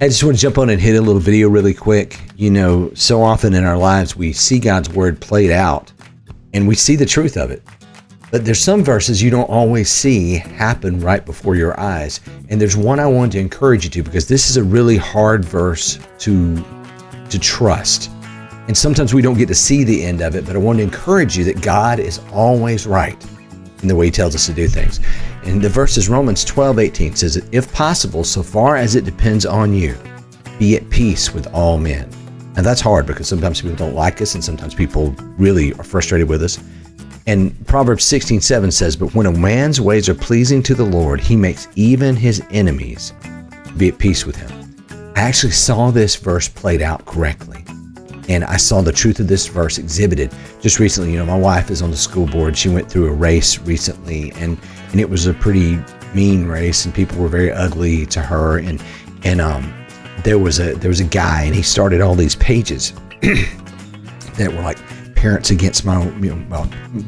I just want to jump on and hit a little video really quick. You know, so often in our lives, we see God's word played out and we see the truth of it. But there's some verses you don't always see happen right before your eyes. And there's one I wanted to encourage you to, because this is a really hard verse to trust. And sometimes we don't get to see the end of it, but I want to encourage you that God is always right in the way he tells us to do things. And the verse is Romans 12:18 says, if possible, so far as it depends on you, be at peace with all men. Now that's hard because sometimes people don't like us and sometimes people really are frustrated with us. And Proverbs 16:7 says, but when a man's ways are pleasing to the Lord, he makes even his enemies be at peace with him. I actually saw this verse played out correctly. And I saw the truth of this verse exhibited just recently. You know, my wife is on the school board. She went through a race recently, and it was a pretty mean race, and people were very ugly to her. And there was a guy, and he started all these pages that were like parents against my,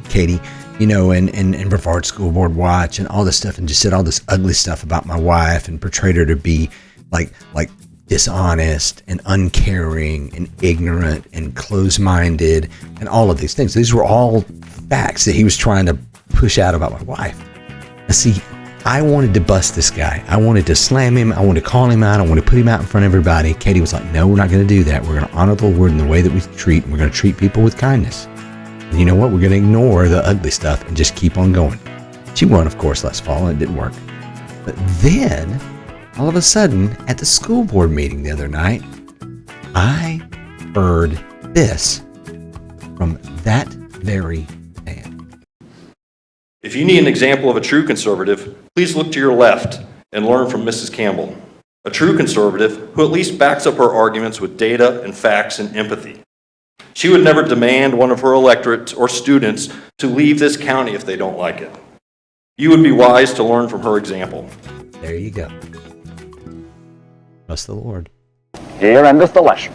Katie, and Brevard School Board Watch and all this stuff, and just said all this ugly stuff about my wife and portrayed her to be like dishonest and uncaring and ignorant and closed-minded and all of these things. These were all facts that he was trying to push out about my wife. Now see, I wanted to bust this guy. I wanted to slam him. I wanted to call him out. I wanted to put him out in front of everybody. Katie was like, no, we're not going to do that. We're going to honor the Lord in the way that we treat, and we're going to treat people with kindness. And you know what? We're going to ignore the ugly stuff and just keep on going. She won, of course, last fall, and it didn't work. But then, all of a sudden, at the school board meeting the other night, I heard this from that very man. If you need an example of a true conservative, please look to your left and learn from Mrs. Campbell, a true conservative who at least backs up her arguments with data and facts and empathy. She would never demand one of her electorate or students to leave this county if they don't like it. You would be wise to learn from her example. There you go. Trust the Lord. Here endeth the lesson.